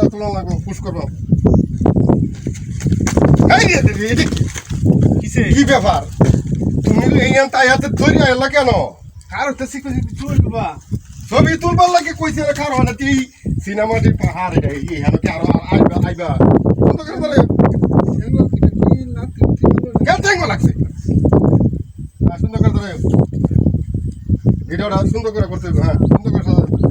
তোলা লাগবো পুশ করবো এই রে রে এটা কিসে কি ব্যাপার তুমি এই তাই হাতে ধরে আইলা কেন কার তো সিকো তুলবা ছবি তুলবার লাগে কইছে না কার হলে তুই সিনেমাটির পাহাড় এটা এই হানো কি আরো আইবা আইবা বন্ধ করে ধরে কেন টেঙ্গো লাগছে সুন্দর করে ধরে ভিডিওটা সুন্দর করে করতে হবে হ্যাঁ সুন্দর করে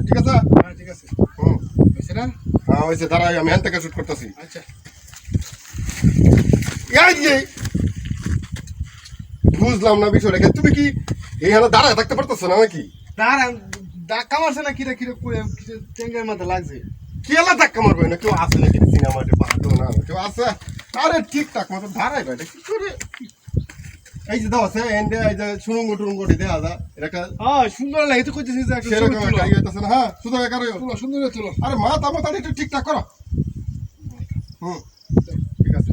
ঠিক আছে হ্যাঁ ঠিক আছে হুম হইছে না হ্যাঁ হয়েছে দাঁড়াই আমি হ্যান থেকে শুট করতেছি আচ্ছা বুঝলাম না বিষয়টা তুমি কি এইখানে দাঁড়ায় থাকতে পারতেছো না নাকি দাঁড়ান ধাক্কা মারছে না কিরা কিরা টেঙ্গের মাথা লাগছে কি এলা ধাক্কা মারবে না কেউ আসে নাকি সিনেমাটি পাহাড় না কেউ আসে আরে ঠিকঠাক মতো দাঁড়াই বেটা কি করে এই যে দাও আছে এন্ডে এই যে সুরঙ্গ টুরঙ্গ দেয়া যা এটা সুন্দর লাগে তো কইতেছিস যে একটা সেরকম একটা ইয়ে হইতাছে না হ্যাঁ শুধু একারে তুলো সুন্দর তুলো আরে মাথা মাথা একটু ঠিকঠাক করো হুম ঠিক আছে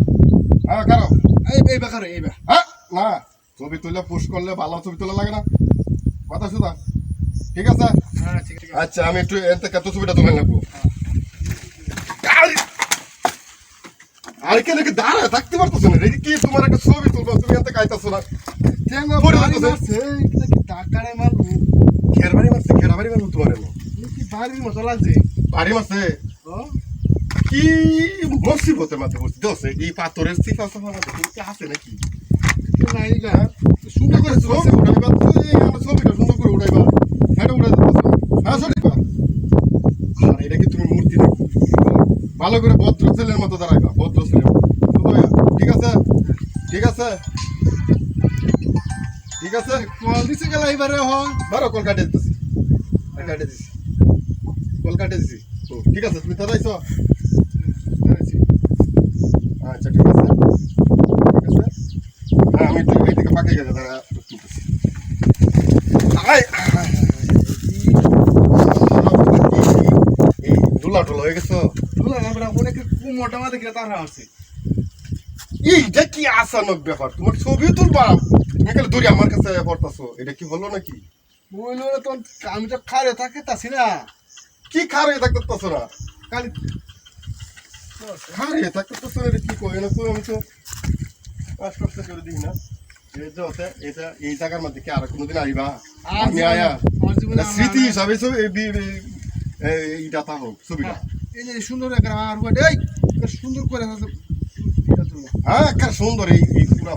হ্যাঁ করো এই বেকার এই বে হ্যাঁ না ছবি তুলে পোস্ট করলে ভালো ছবি তোলা লাগে না কথা শুধু ঠিক আছে হ্যাঁ ঠিক আছে আচ্ছা আমি একটু এর থেকে এত ছবিটা তুলে নেবো আর কেন কি দাঁড়ায় থাকতে পারতেছো না কি তোমার একটা ছবি তুলবো তুমি এত কাইতাছো না টেঙ্গা বাড়ি মারছে এটা কি ধাক্কারে মারলো খেরবাড়ি মারবো তোমার এলো কি বাড়ির মতো লাগছে বাড়ি মারছে কি মুসিবতের মাঝে বসে দোষে এই পাথরের সিফা সাফা কি আছে নাকি নাই গা সুন্দর করে ছবি উঠাইবা ছবিটা সুন্দর করে উঠাইবা এটা উঠাই দিতেছ হ্যাঁ সঠিকবা আর এটা কি তুমি মূর্তি দেখো ভালো করে ভদ্র ছেলের মতো দাঁড়াইবা ভদ্র ছেলের ঠিক আছে ঠিক আছে ঠিক আছে কল দিছে গেল এবারে হন ধরো কল কাটে দিতেছি কাটে দিছি কল কাটে দিছি ঠিক আছে তুমি দাঁড়াইছো আচ্ছা ঠিক আছে ঠিক আছে হ্যাঁ আমি একটু এই দিকে পাকে গেছে দাঁড়া এই ধুলা টুলা হয়ে গেছো ধুলা না বড় অনেক মোটা মাথা কিরা তারা আছে এইটা কি আসানক ব্যাপার তোমার ছবি তুলবা তুমি খালি দূরে আমার কাছে পড়তাছো এটা কি হলো নাকি বললো তো আমি তো খারে থাকে তাছি না কি খারে থাকতেছো না কালি খারে থাকতেছো এটা কি কই না কই আমি তো আশপাশে করে দিই না এটা এই জায়গার মধ্যে কি আর কোনোদিন আইবা আমি আয়া আমার জীবনে স্মৃতি হিসাবে এইটা তা হোক ছবিটা এই যে সুন্দর একটা আর এই সুন্দর করে এটা তুলো হ্যাঁ একটা সুন্দর এই পুরো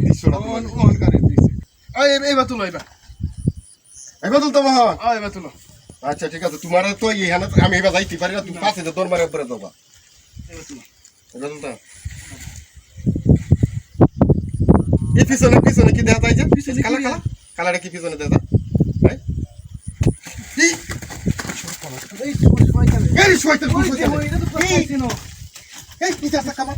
দৃশ্যটা অন করে দিছে এইবার তুলো এবার তুলতে মহা এবার তুলো আচ্ছা ঠিক আছে তোমার তো এইখানে আমি এবার যাইতে পারি না তুমি পাশে যে তোর মারে উপরে যাবা এবার তুলো এবার তুলতে এই পিছনে কি দেখা যায় যে পিছনে কালা কি কালা কালাটা কি পিছনে দেখা যায় এই শয়তান এই শয়তান এটা তো এই কি যাচ্ছে কামা